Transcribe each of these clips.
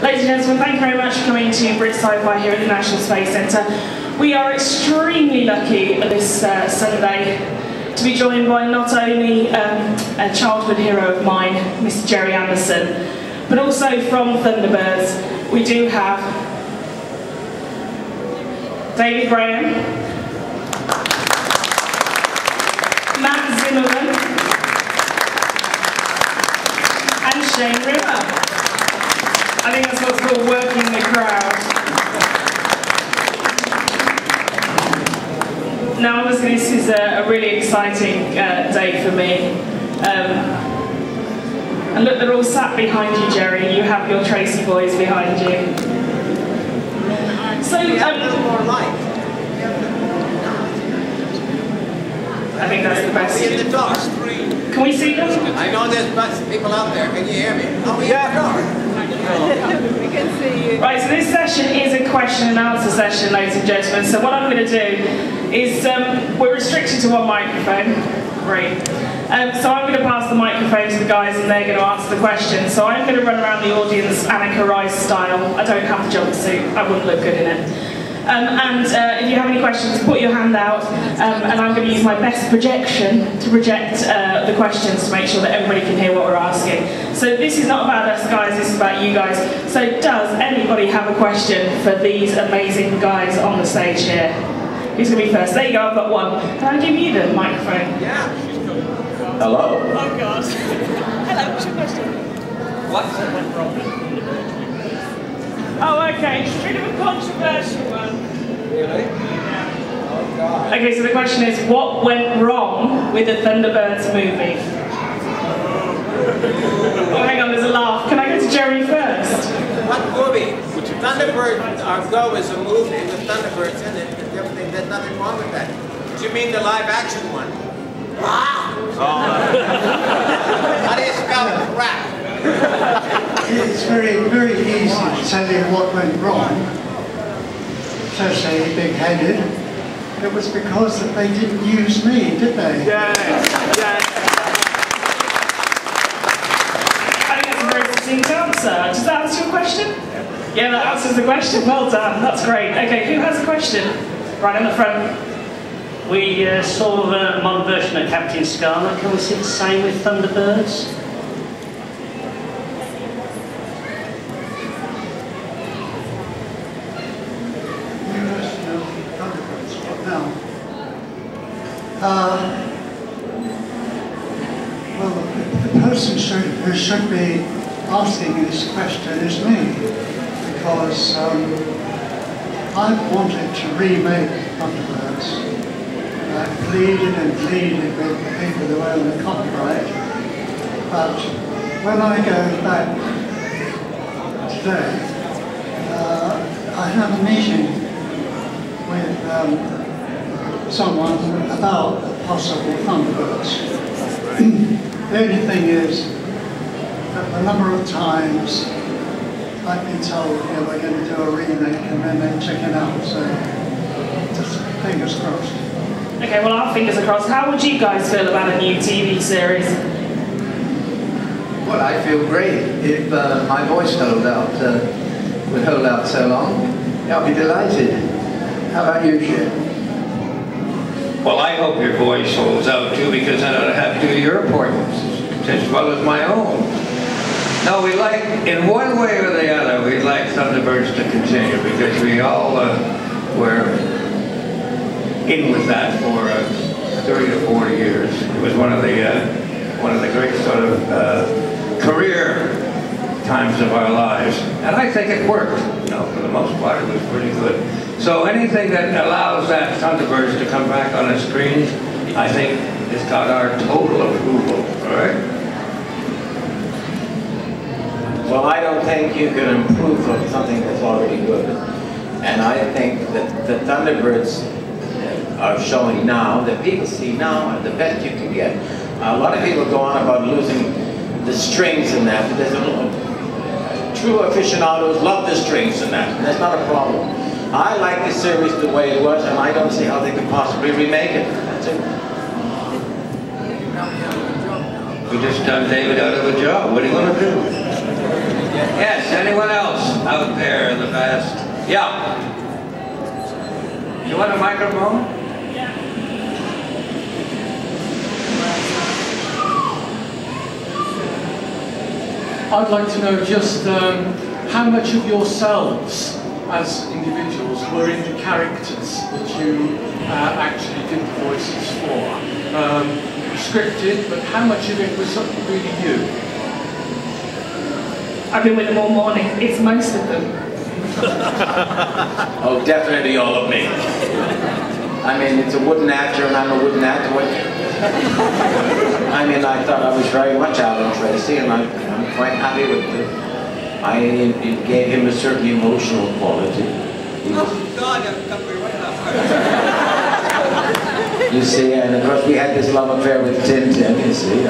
Ladies and gentlemen, thank you very much for coming to Brit Sci Fi here at the National Space Centre. We are extremely lucky this Sunday to be joined by not only a childhood hero of mine, Mr. Gerry Anderson, but also from Thunderbirds, we do have David Graham, Matt Zimmerman, and Shane Rimmer. I think that's what's called working the crowd. Now obviously this is a really exciting day for me. And look, they're all sat behind you, Gerry. You have your Tracy boys behind you. So, I think that's the best. In the dark. Can we see them? I know there's people out there. Can you hear me? Are we in the dark? We can see you. Right, so this session is a question and answer session, ladies and gentlemen. So what I'm going to do is, we're restricted to one microphone. Great. So I'm going to pass the microphone to the guys and they're going to answer the question. So I'm going to run around the audience Annika Rice style. I don't have the jumpsuit. I wouldn't look good in it. If you have any questions, put your hand out, and I'm going to use my best projection to project the questions to make sure that everybody can hear what we're asking. So this is not about us guys, this is about you guys. So does anybody have a question for these amazing guys on the stage here? Who's going to be first? There you go, I've got one. Can I give you the microphone? Yeah. Hello. Oh God. Hello, what's your question? What went wrong? Oh, okay, just a bit of a controversial one. Really? Oh God. Okay, so the question is, what went wrong with the Thunderbirds movie? Oh, hang on, there's a laugh. Can I go to Gerry first? What movie? Thunderbirds Go is a movie with Thunderbirds in it. There's nothing wrong with that. Do you mean the live action one? Wow! How do you spell crap? It's very, very easy to tell you what went wrong. Firstly, big-headed. It was because that they didn't use me, did they? Yeah. I think that's a very succinct answer. Does that answer your question? Yeah, that answers the question. Well done. That's great. Okay, who has a question? Right in the front. We saw the modern version of Captain Scarlet. Can we see the same with Thunderbirds? Well, the person who should be asking this question is me, because I've wanted to remake Thunderbirds. I've pleaded and pleaded with the people who own the copyright, but when I go back today, I have a meeting with someone about possible Thunderbirds. The only thing is that the number of times I've been told, yeah, we're going to do a remake, and then they check it out, so just fingers crossed. Okay, well, our fingers are crossed. How would you guys feel about a new TV series? Well, I feel great. If my voice would hold out so long, I'll be delighted. How about you, Shane? Well, I hope your voice holds out too, because then I don't have to do your appointments as well as my own. No, we like, in one way or the other, we'd like Thunderbirds to continue, because we all were in with that for 30 to 40 years. It was one of the great sort of career times of our lives, and I think it worked. You know, for the most part, it was pretty good. So anything that allows that Thunderbirds to come back on the screens, I think it's got our total approval. All right. Well, I don't think you can improve on something that's already good. And I think that the Thunderbirds are showing now, that people see now, are the best you can get. A lot of people go on about losing the strings in that, but there's true aficionados love the strings in that, and that's not a problem. I like the series the way it was, and I don't see how they could possibly remake it. That's it. We just done David out of a job. What do you want to do? Yes, anyone else? out there in the vast. Yeah. You want a microphone? I'd like to know just how much of yourselves as individuals were in the characters that you actually did the voices for. Scripted, but how much of it was really you? I've been with them all morning. It's most of them. Oh, definitely all of me. I mean, it's a wooden actor and I'm a wooden actor. I mean, I thought I was very much Alan Tracy, and I'm quite happy with it. It gave him a certain emotional quality. Oh, God, I'm coming right up. You see, and of course we had this love affair with Tintin, you see.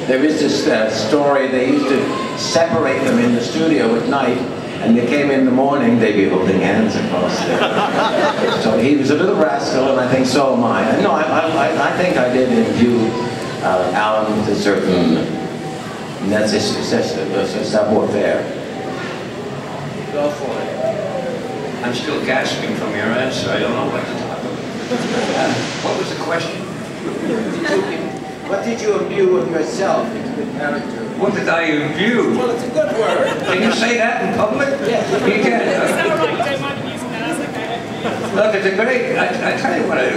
There is this story, they used to separate them in the studio at night, and they came in the morning, they'd be holding hands across there. So he was a little rascal, and I think so am I. No, I think I did imbue Alan with a certain savoir-faire. Go for it. I'm still gasping from your answer. I don't know what to talk about. What was the question? What did you imbue of yourself into the character? What did I imbue? Well, it's a good word. Can you say that in public? Yes. You can. Is that all right? You don't mind me using that? That's okay. Look, it's a great, I tell you what, it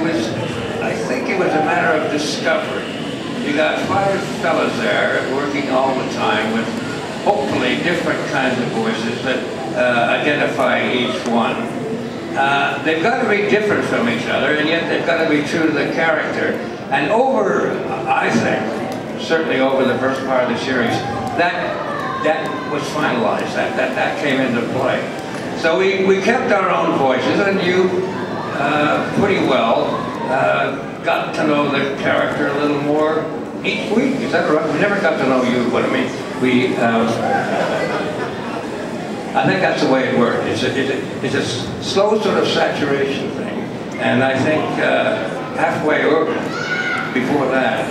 was, I think it was a matter of discovery. You got 5 fellas there working all the time with hopefully different kinds of voices that identify each one. They've got to be different from each other, and yet they've got to be true to the character. And over, I think, certainly over the first part of the series, that was finalized, that came into play. So we kept our own voices, and you pretty well got to know the character a little more each week. Is that right? We never got to know you, but I mean, I think that's the way it worked. It's a slow sort of saturation thing. And I think halfway over, before that,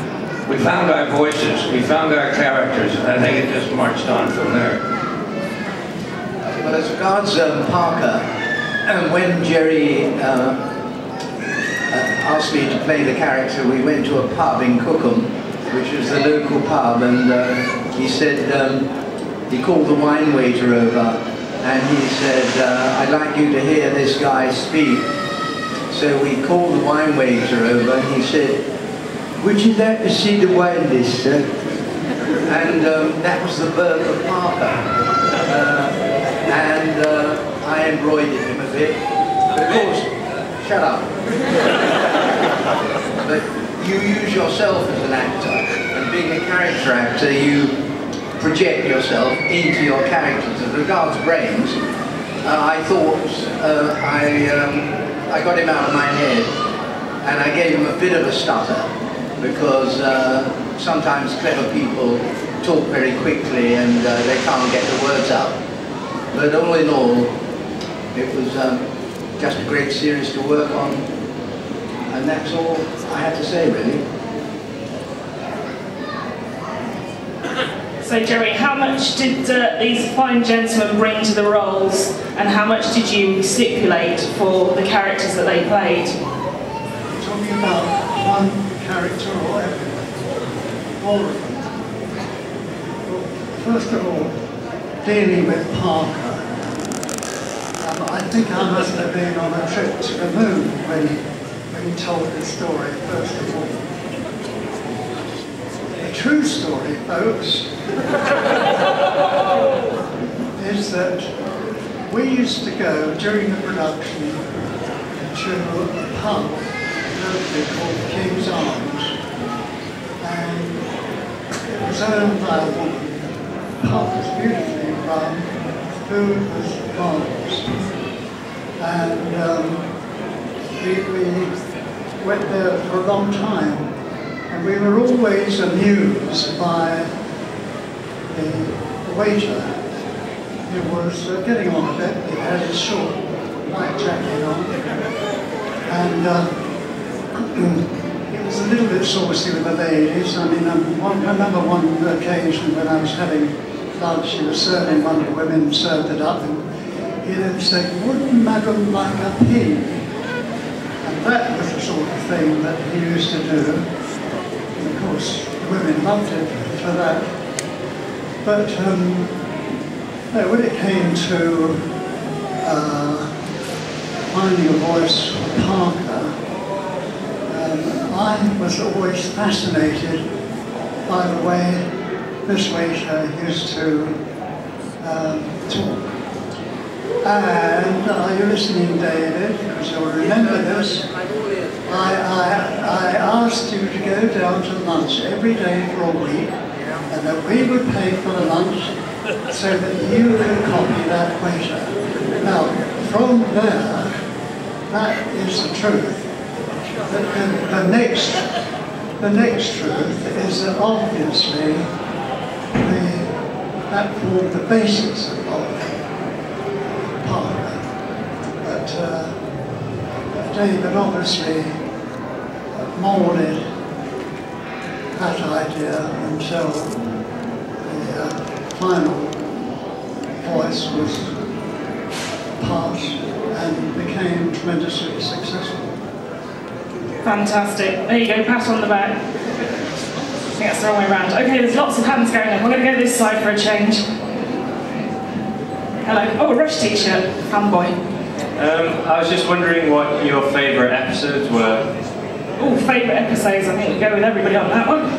we found our voices, we found our characters, and I think it just marched on from there. Well, as regards Parker, when Gerry asked me to play the character, we went to a pub in Cookham, which was the local pub, and he said, he called the wine waiter over, and he said, I'd like you to hear this guy speak. So we called the wine waiter over, and he said, would you like to see the wine list, sir? And that was the birth of Parker. And I embroidered him a bit. But of course, shut up. But you use yourself as an actor, and being a character actor, you project yourself into your characters. As regards Brains, I thought I got him out of my head, and I gave him a bit of a stutter, because sometimes clever people talk very quickly and they can't get the words out. But all in all, it was just a great series to work on, and that's all I had to say, really. So Gerry, how much did these fine gentlemen bring to the roles, and how much did you stipulate for the characters that they played? Talking about one character or everyone? All of them. Well, first of all, dealing with Parker, I think I must have been on a trip to the moon when he told the story, first of all. The true story, folks, is that we used to go during the production to a pub locally called King's Arms, and it was owned by a woman. The pub was beautifully run, food was marvellous, and we went there for a long time, and we were always amused by the waiter, who was getting on a bit. He had his short white jacket on, and he was a little bit saucy with the ladies. I mean, I remember one occasion when I was having lunch, he was serving one of the women, served it up, and he then said, "Wouldn't Madam like a pea?" And that was the sort of thing that he used to do. And of course, the women loved it for that. But when it came to finding a voice for Parker, I was always fascinated by the way this waiter used to talk. And are you listening, David? Because you'll remember this. I asked you to go down to lunch every day for a week, and that we would pay for the lunch so that you could copy that waiter. Now, from there, that is the truth. The next truth is that obviously that formed the basis of Parker. But David obviously moulded that idea until the final voice was passed and became tremendously successful. Fantastic. There you go, pat on the back. I think that's the wrong way around. Okay, there's lots of hands going up. I'm going to go this side for a change. Hello. Oh, a Rush t-shirt. Fanboy. I was just wondering what your favourite episodes were. Oh, favourite episodes. I think we go with everybody on that one.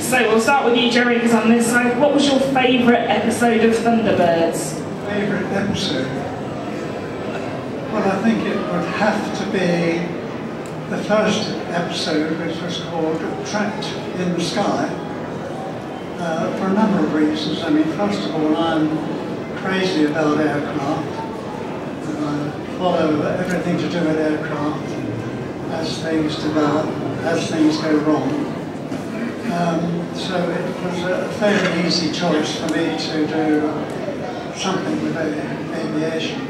So we'll start with you, Gerry, because on this side. What was your favourite episode of Thunderbirds? Favourite episode? Well, I think it would have to be the first episode, which was called Trapped in the Sky, for a number of reasons. I mean, first of all, I'm crazy about aircraft. I follow everything to do with aircraft as things develop, as things go wrong. So it was a fairly easy choice for me to do something with aviation.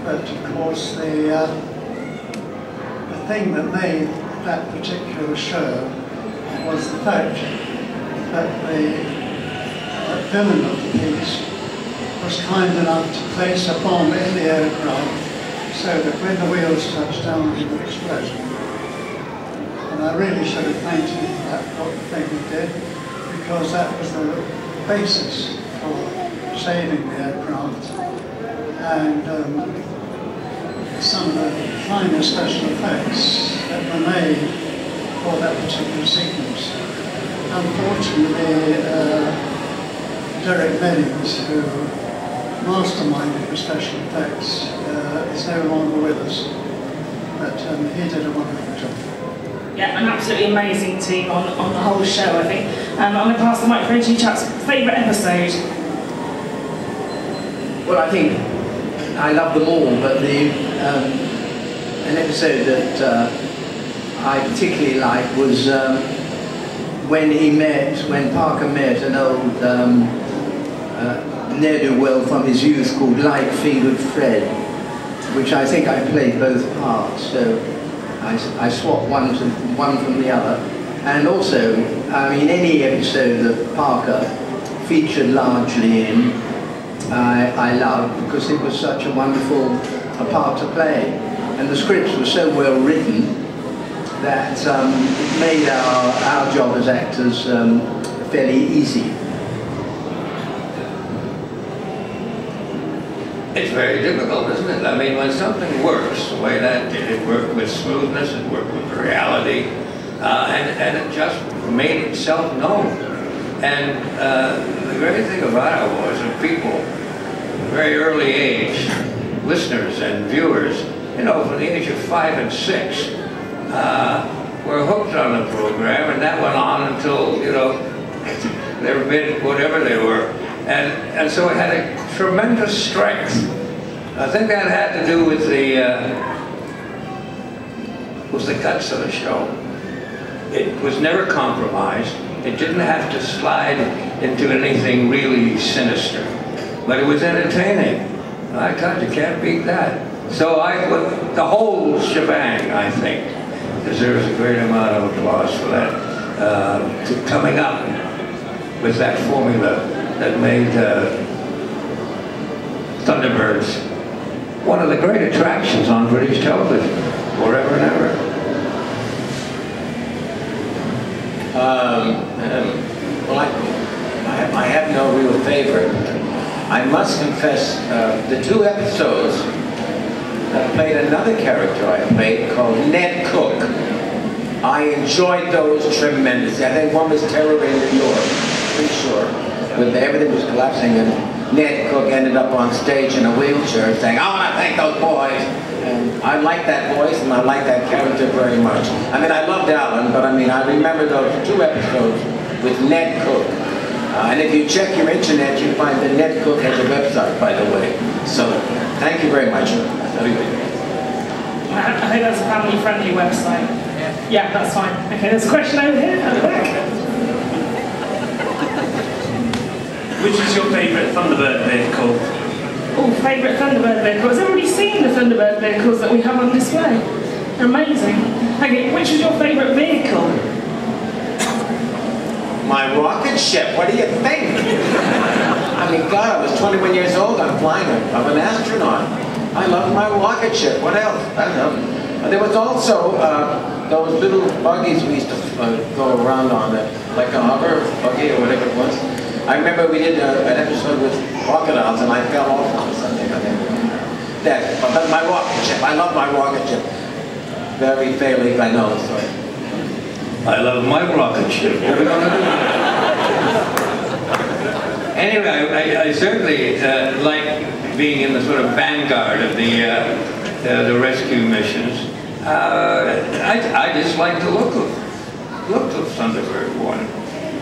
But of course, the thing that made that particular show was the fact that the villain of the piece was kind enough to place a bomb in the aircraft so that when the wheels touched down it would explode. And I really should have thanked him for that thing he did, because that was the basis for saving the aircraft. And some of the finer special effects that were made for that particular sequence. Unfortunately, Derek Meddings, who masterminded the special effects, is no longer with us, but he did a wonderful job. Yeah, an absolutely amazing team on the whole show, I think. I'm going to pass the microphone to you chaps. Favourite episode? Well, I think I love them all, but an episode that I particularly liked was when Parker met an old ne'er-do-well from his youth called Light-Fingered Fred, which I think I played both parts, so I swapped one from the other. And also, I mean, any episode that Parker featured largely in, I loved, because it was such a wonderful part to play. And the scripts were so well written that it made our job as actors fairly easy. It's very difficult, isn't it? I mean, when something works the way that did, it worked with smoothness, it worked with reality, and it just made itself known. And the great thing about it was that people, very early age, listeners and viewers, you know, from the age of 5 and 6, were hooked on the program, and that went on until, you know, they were mid whatever they were. And so it had a tremendous strength. I think that had to do with the guts of the show. It was never compromised. It didn't have to slide into anything really sinister, but it was entertaining. I thought you can't beat that. So the whole shebang, I think, deserves a great amount of applause for that coming up. with that formula that made Thunderbirds one of the great attractions on British television, forever and ever. Well, I have no real favorite. I must confess, the 2 episodes I played another character I played called Ned Cook. I enjoyed those tremendously. I think one was Terror in New York, pretty sure, when everything was collapsing and Ned Cook ended up on stage in a wheelchair saying, "I want to thank those boys." And I like that voice and I like that character very much. I mean, I loved Alan, but I mean, I remember those 2 episodes with Ned Cook. And if you check your internet, you find that Ned Cook has a website, by the way. So, thank you very much. I hope that's a family-friendly website. Yeah, that's fine. Okay, there's a question over here at the back. Which is your favourite Thunderbird vehicle? Oh, favourite Thunderbird vehicle. Has everybody seen the Thunderbird vehicles that we have on display? They're amazing. Okay, which is your favourite vehicle? My rocket ship, what do you think? I mean, God, I was 21 years old, I'm flying, I'm an astronaut. I love my rocket ship, what else? I don't know. There was also those little buggies we used to go around on, like a hover buggy or whatever it was. I remember we did an episode with crocodiles and I fell off on something. But my rocket ship, I love my rocket ship. Very fairly, I know, sorry. I love my rocket ship. What are we gonna do? Anyway, I certainly like being in the sort of vanguard of the rescue missions. I just like the look of Thunderbird 1,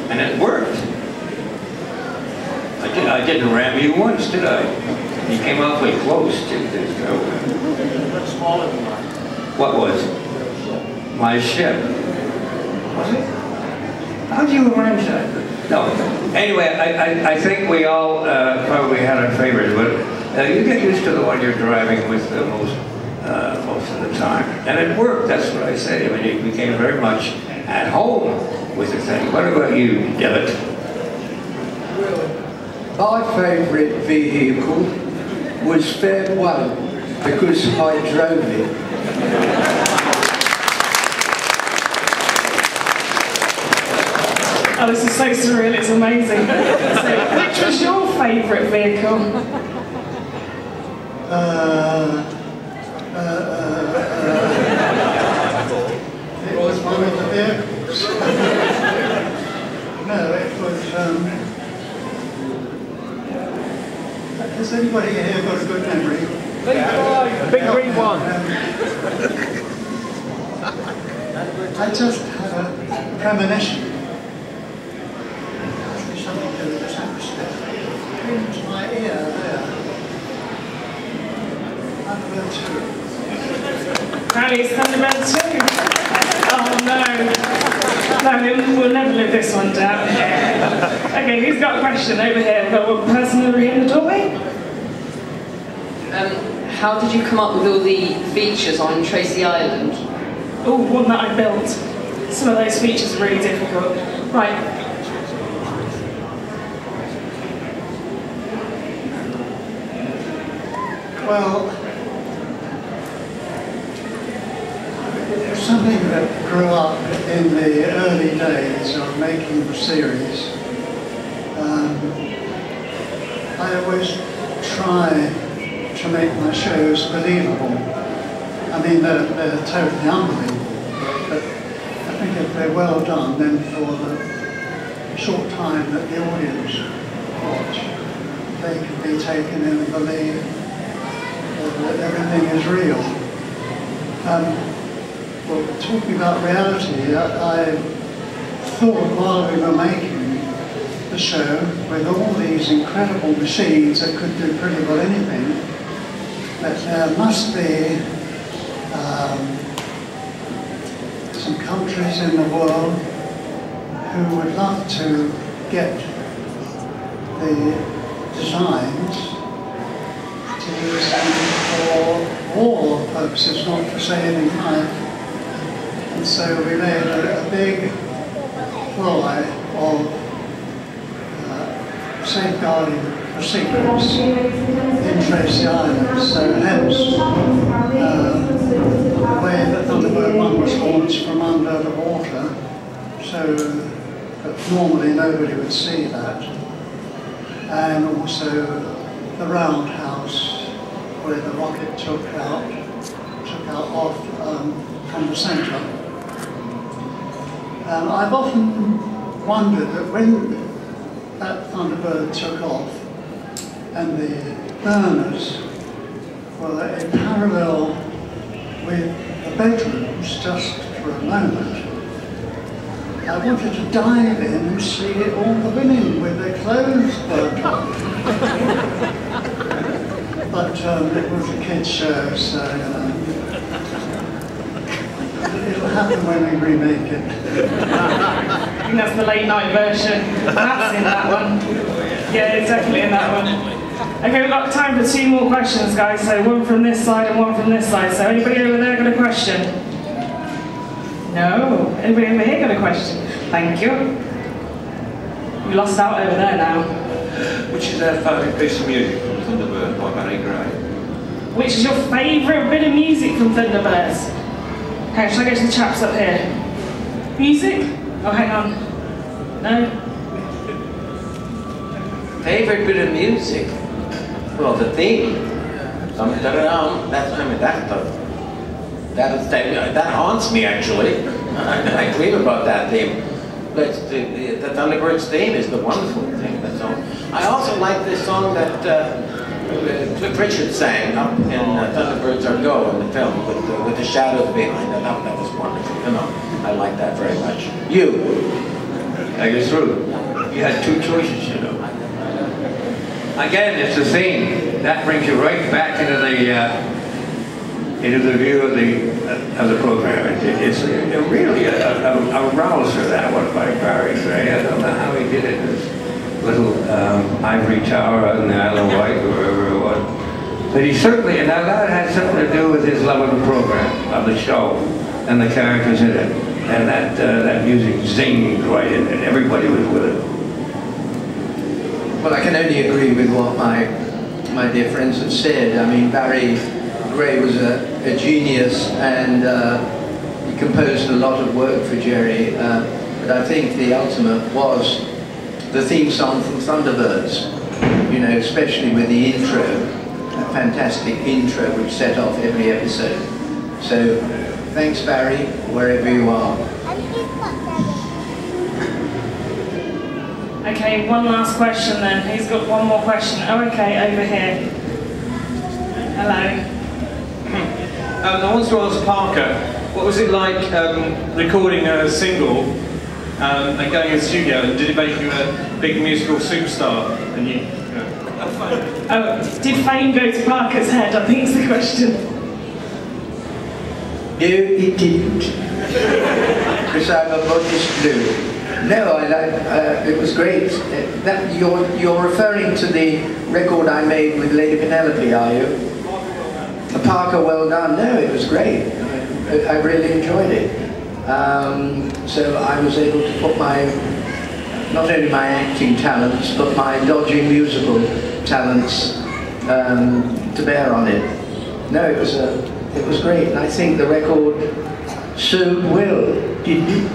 and it worked. I didn't ram you once, did I? You came awfully close to this. That's smaller than mine. What was? My ship. Was it? How do you arrange that? No. Anyway, I think we all probably had our favorites, but you get used to the one you're driving with most of the time. And it worked, that's what I say. I mean, you became very much at home with the thing. What about you, Devitt? My favourite vehicle was Fair One because I drove it. Oh, this is so surreal, it's amazing. So, which was your favourite vehicle? It was one of the vehicles. No, it was, has anybody here got a good memory? Big green one. I just had a premonition. Something to attach into my ear there. Thunderbird 2. Apparently it's Thunderbird 2. Oh no. No, we'll never live this one down. Okay, who's got a question over here? We've got one person over here in the doorway. How did you come up with all the features on Tracy Island? Oh, one that I built. Some of those features are really difficult. Right. Well, it's something that grew up in the early days of making the series. I always try to make my shows believable. I mean, they're totally unbelievable, but I think if they're well done, then for the short time that the audience watch, they can be taken in and believe that everything is real. Well, talking about reality, I thought while we were making the show, with all these incredible machines that could do pretty well anything, that there must be some countries in the world who would love to get the designs to use them for war purposes, not for saving life. And so we made a big ploy of safeguarding procedures in Tracy Island. So hence the way that Thunderbird 1 was launched from under the water, so that normally nobody would see that. And also the roundhouse where the rocket took out off from the centre. I've often wondered that when that Thunderbird took off and the burners were in parallel with the bedrooms just for a moment, I wanted to dive in and see all the women with their clothes burnt up. But it was a kids' show, so it'll happen when we remake it. I think that's the late night version. That's in that one. Yeah, exactly in that one. Okay, we've got time for 2 more questions, guys. So one from this side and one from this side. So anybody over there got a question? No? Anybody over here got a question? Thank you. We lost out over there now. Which is their favourite piece of music from Thunderbird by Barry Gray? Which is your favourite bit of music from Thunderbirds? Okay, shall I go to the chaps up here? Music? Oh, hang on. No? Favourite bit of music? Well, the theme. That haunts me, actually. I dream about that theme. But the Thunderbirds theme is the wonderful thing. That's all. I also like this song that Cliff Richard sang up in Thunderbirds Are Go in the film with the shadows behind it. That was wonderful. You know, I like that very much. You? I guess true. You had 2 choices, you know. Again, it's the theme. That brings you right back into the view of the program. It's really a rouser, that one by Barry Gray. I don't know how he did it. This little ivory tower out in the Isle of Wight or wherever it was. But he certainly, and now that had something to do with his love of the program, of the show, and the characters in it. And that music zinged right in it. Everybody was with it. Well, I can only agree with what my dear friends have said. I mean, Barry Gray was a genius, and he composed a lot of work for Gerry, but I think the ultimate was the theme song from Thunderbirds, you know, especially with the intro, a fantastic intro which set off every episode. So, thanks Barry, wherever you are. Okay, one last question then. Who's got one more question? Oh, okay, over here. Hello. I want to ask Parker, what was it like recording a single and going in the studio, and did it make you a big musical superstar? And you know. Oh, did fame go to Parker's head? I think is the question. No, it didn't. Because I'm a modest blue. No, it was great. You're referring to the record I made with Lady Penelope, are you? Parker, well done. No, it was great. I really enjoyed it. So I was able to put not only my acting talents, but my dodgy musical talents to bear on it. No, it was great, and I think the record soon will, didn't it?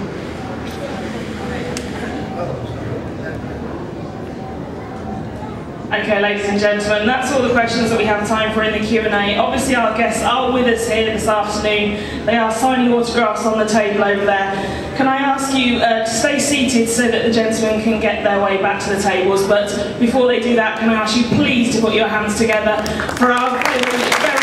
Okay, ladies and gentlemen, that's all the questions that we have time for in the Q&A. Obviously, our guests are with us here this afternoon. They are signing autographs on the table over there. Can I ask you to stay seated so that the gentlemen can get their way back to the tables? But before they do that, can I ask you please to put your hands together for our very